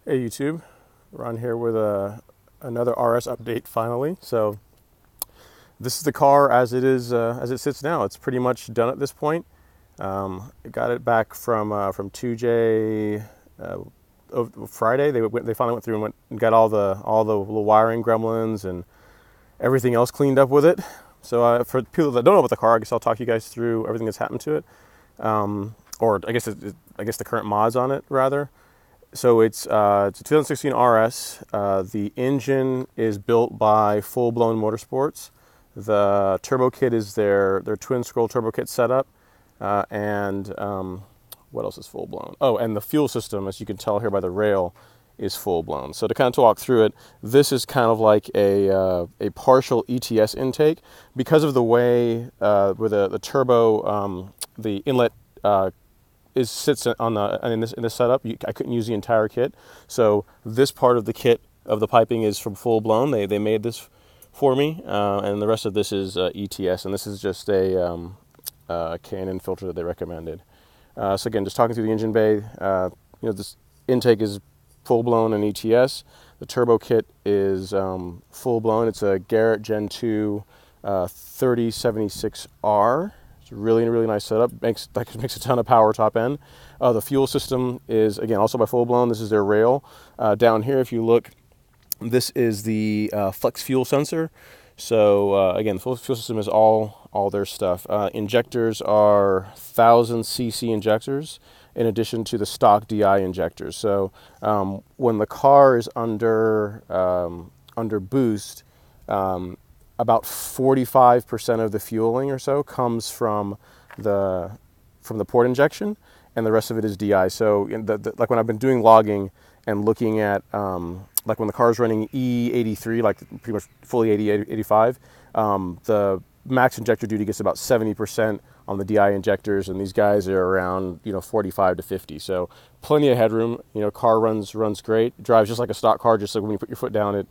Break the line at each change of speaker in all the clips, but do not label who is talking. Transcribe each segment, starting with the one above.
Hey YouTube, we're on here with another RS update finally. So this is the car as it is, as it sits now. It's pretty much done at this point. I got it back from 2J Friday. They finally went through and got all the little wiring gremlins and everything else cleaned up with it. So for people that don't know about the car, I guess I'll talk you guys through everything that's happened to it, or I guess the current mods on it rather. So it's a 2016 RS. The engine is built by Blown Motorsports. The turbo kit is their twin scroll turbo kit setup, and what else is full blown? Oh, and the fuel system, as you can tell here by the rail, is full blown. So to kind of walk through it, this is kind of like a partial ETS intake because of the way where the turbo, the inlet sits on in this setup. I couldn't use the entire kit, so this part of the kit of the piping is from Full Blown. They made this for me, and the rest of this is ETS, and this is just a Canon filter that they recommended. So again, just talking through the engine bay, this intake is Full Blown and ETS. The turbo kit is Full Blown. It's a Garrett Gen 2 3076R. It's a really nice setup. Makes a ton of power top end. The fuel system is again also by Full Blown. This is their rail. Down here, if you look, this is the flex fuel sensor. So again, the fuel system is all their stuff. Injectors are 1000 cc injectors in addition to the stock DI injectors. So when the car is under boost, about 45% of the fueling or so comes from the port injection, and the rest of it is DI. So like when I've been doing logging and looking at like when the car's running E83, like pretty much fully 85, the max injector duty gets about 70% on the DI injectors, and these guys are around 45 to 50. So plenty of headroom. Car runs great. It drives just like a stock car. Just like when you put your foot down,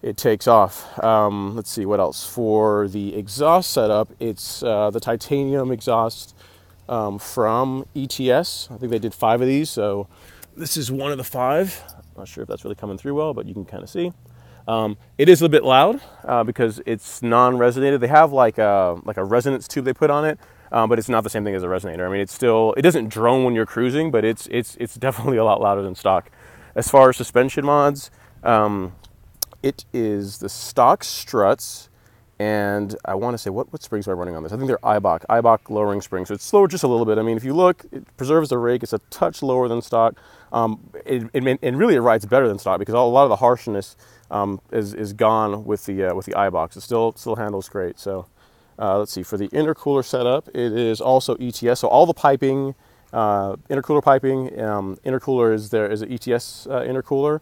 it takes off. Let's see what else. For the exhaust setup, it's the titanium exhaust from ETS. I think they did 5 of these, so this is one of the 5. Not sure if that's really coming through well, but you can kind of see. It is a little bit loud because it's non-resonated. They have like a resonance tube they put on it, but it's not the same thing as a resonator. I mean, it doesn't drone when you're cruising, but it's definitely a lot louder than stock. As far as suspension mods, it is the stock struts, and I want to say, what springs am I running on this? I think they're Eibach lowering springs, so it's slower just a little bit. I mean, if you look, it preserves the rake. It's a touch lower than stock. And really it rides better than stock because a lot of the harshness is gone with the Eibach. It still handles great. So let's see, for the intercooler setup, it is also ETS. So all the piping, intercooler piping, intercooler is an ETS intercooler.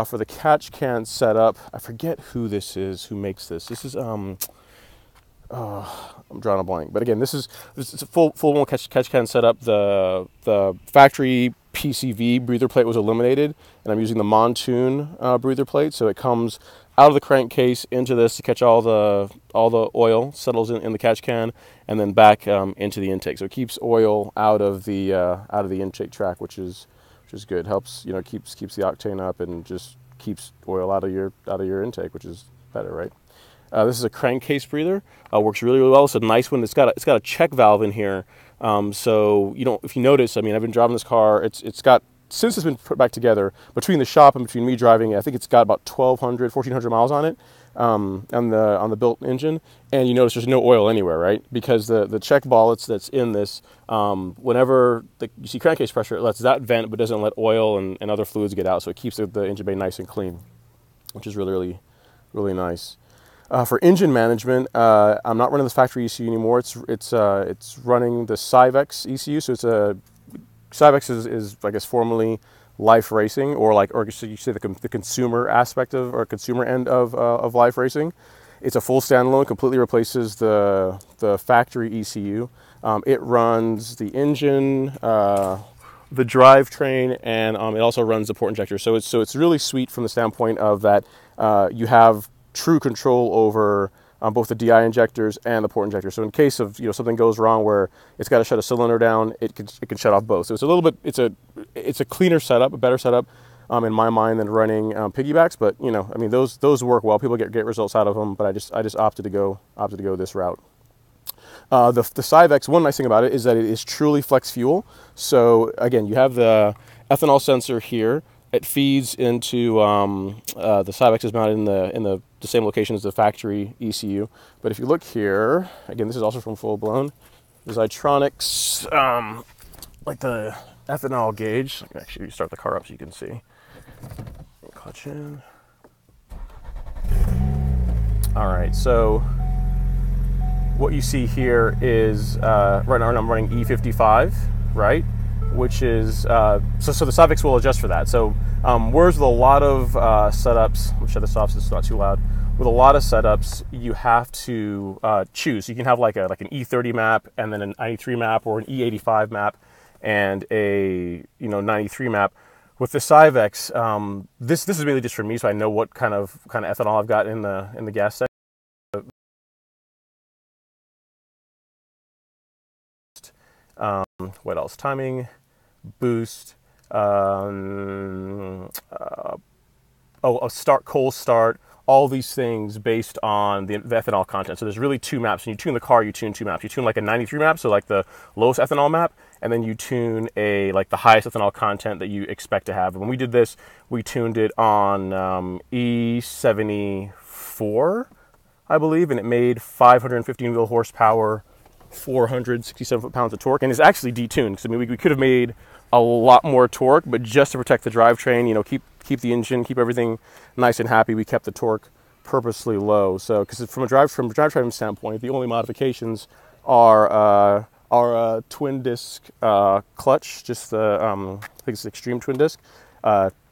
For the catch can setup, I forget who makes this. This is I'm drawing a blank. But again, this is a full catch can setup. The factory PCV breather plate was eliminated, and I'm using the Montoon breather plate. So it comes out of the crankcase into this to catch all the oil, settles in the catch can, and then back into the intake. So it keeps oil out of the intake track, which is good. Helps keeps the octane up and just keeps oil out of your intake, which is better, right? This is a crankcase breather. Works really well. It's a nice one. It's got a check valve in here. So if you notice, I mean, I've been driving this car. It's got, since it's been put back together, between the shop and between me driving, I think it's got about 1,400 miles on it, on the built engine. And you notice there's no oil anywhere, right? Because the check ball that's in this, whenever you see crankcase pressure, it lets that vent, but doesn't let oil and other fluids get out. So it keeps the engine bay nice and clean, which is really nice. For engine management, I'm not running this factory ECU anymore. It's running the Syvecs ECU. So Syvecs is I guess formerly Life Racing, or you say the consumer aspect of, or consumer end of Life Racing. It's a full standalone, completely replaces the factory ECU. It runs the engine, the drivetrain, and it also runs the port injector. So it's really sweet from the standpoint of that you have true control over both the DI injectors and the port injector. So in case of something goes wrong where it's got to shut a cylinder down, it can shut off both. So it's a little bit it's a cleaner setup, a better setup in my mind than running piggybacks. But I mean those work well. People get great results out of them. But I just opted to go this route. The Syvecs, one nice thing about it is that it is truly flex fuel. So again, you have the ethanol sensor here. It feeds into the Syvecs is mounted in the same location as the factory ECU. But if you look here, again, this is also from Full Blown. There's Itronics, like the ethanol gauge. Actually, start the car up so you can see. Clutch in. All right, so what you see here is right now I'm running E55, right? Which is so the Syvecs will adjust for that. So whereas with a lot of setups, let me shut this off so it's not too loud. With a lot of setups, you have to choose. You can have like an E30 map and then an 93 map, or an E85 map and a 93 map. With the Syvecs, this is really just for me, so I know what kind of ethanol I've got in the gas section. What else? Timing, boost, a start, cold start, all these things based on the ethanol content. So there's really two maps. When you tune the car, you tune two maps. You tune like a 93 map, so like the lowest ethanol map, and then you tune like the highest ethanol content that you expect to have. When we did this, we tuned it on E74, I believe, and it made 515 wheel horsepower, 467 foot-pounds of torque, and it's actually detuned. Because I mean, we could have made a lot more torque, but just to protect the drivetrain, keep the engine, keep everything nice and happy, we kept the torque purposely low. So, because from a drivetrain standpoint, the only modifications are our twin disc clutch, just the I think it's the extreme twin disc.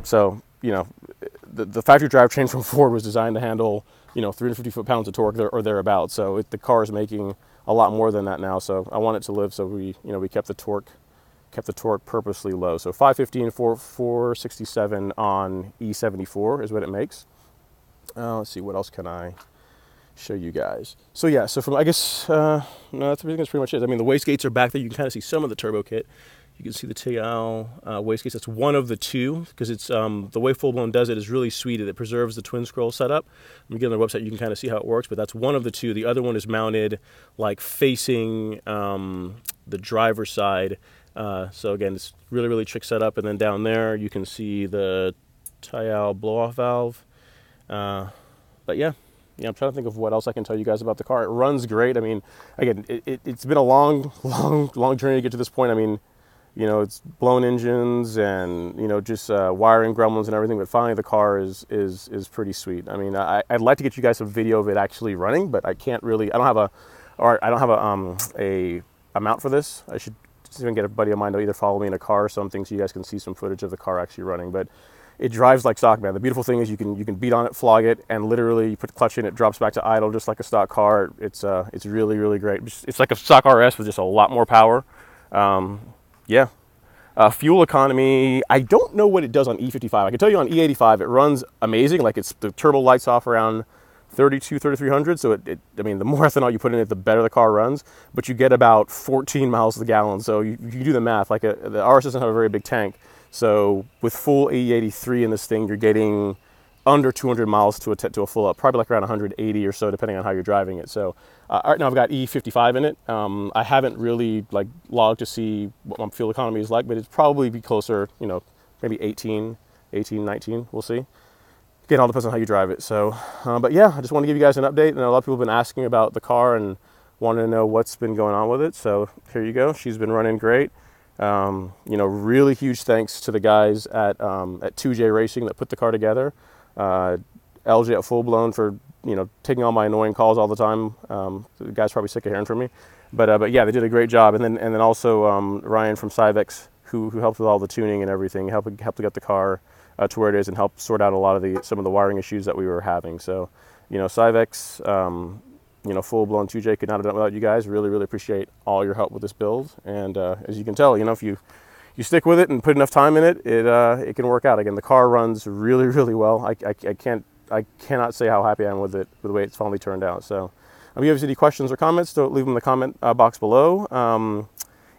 So the factory drivetrain from Ford was designed to handle 350 foot-pounds of torque or thereabouts. So the car is making a lot more than that now. So I want it to live. So we kept the torque purposely low. So 515, 467 on E74 is what it makes. Let's see, what else can I show you guys? So yeah, so from, I guess, no, that's pretty much it. I mean, the wastegates are back there. You can kind of see some of the turbo kit. You can see the TAL wastegates. That's one of the two, because it's the way Full Blown does it is really sweet. It preserves the twin scroll setup. When you get on their website, you can kind of see how it works, but that's one of the two. The other one is mounted like facing the driver's side. So again, it's really, really trick setup. And then down there, you can see the TAL blow-off valve. But yeah, I'm trying to think of what else I can tell you guys about the car. It runs great. I mean, again, it's been a long journey to get to this point. I mean, it's blown engines and, just wiring gremlins and everything, but finally the car is pretty sweet. I mean, I'd like to get you guys a video of it actually running, but I can't really, I don't have a mount for this. I should even get a buddy of mine to either follow me in a car or something so you guys can see some footage of the car actually running. But it drives like stock, man. The beautiful thing is you can beat on it, flog it, and literally you put the clutch in, it drops back to idle just like a stock car. It's really, really great. It's like a stock RS with just a lot more power. Yeah. Fuel economy, I don't know what it does on E55. I can tell you on E85 it runs amazing. Like the turbo lights off around 3,300. So I mean, the more ethanol you put in it, the better the car runs. But you get about 14 miles to the gallon. So you do the math. Like the RS doesn't have a very big tank. So with full E83 in this thing, you're getting under 200 miles to a full up, probably like around 180 or so, depending on how you're driving it. So right now I've got E55 in it. I haven't really logged to see what my fuel economy is like, but it's probably be closer, maybe 18, 19, we'll see. Again, all depends on how you drive it. So, but yeah, I just want to give you guys an update. And a lot of people have been asking about the car and wanting to know what's been going on with it. So here you go. She's been running great. Really huge thanks to the guys at 2J Racing that put the car together. LJ at Full Blown for taking all my annoying calls all the time. The guy's probably sick of hearing from me, but yeah, they did a great job. And then also Ryan from Syvecs who helped with all the tuning and everything, helped to get the car to where it is and helped sort out some of the wiring issues that we were having. So Syvecs, Full Blown 2J could not have done it without you guys. Really, really appreciate all your help with this build. And as you can tell, if you stick with it and put enough time in it, it can work out. Again, the car runs really, really well. I can't I cannot say how happy I am with it, with the way it's finally turned out. So if you have any questions or comments, don't leave them in the comment box below.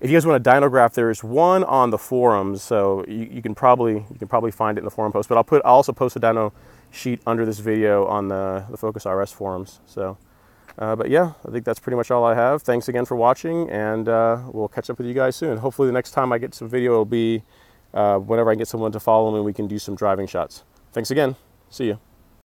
If you guys want a dyno graph, there's one on the forums, so you can probably find it in the forum post. But I'll also post a dyno sheet under this video on the Focus RS forums. So, but yeah, I think that's pretty much all I have. Thanks again for watching, and we'll catch up with you guys soon. Hopefully the next time I get some video, it'll be whenever I get someone to follow me, we can do some driving shots. Thanks again. See you.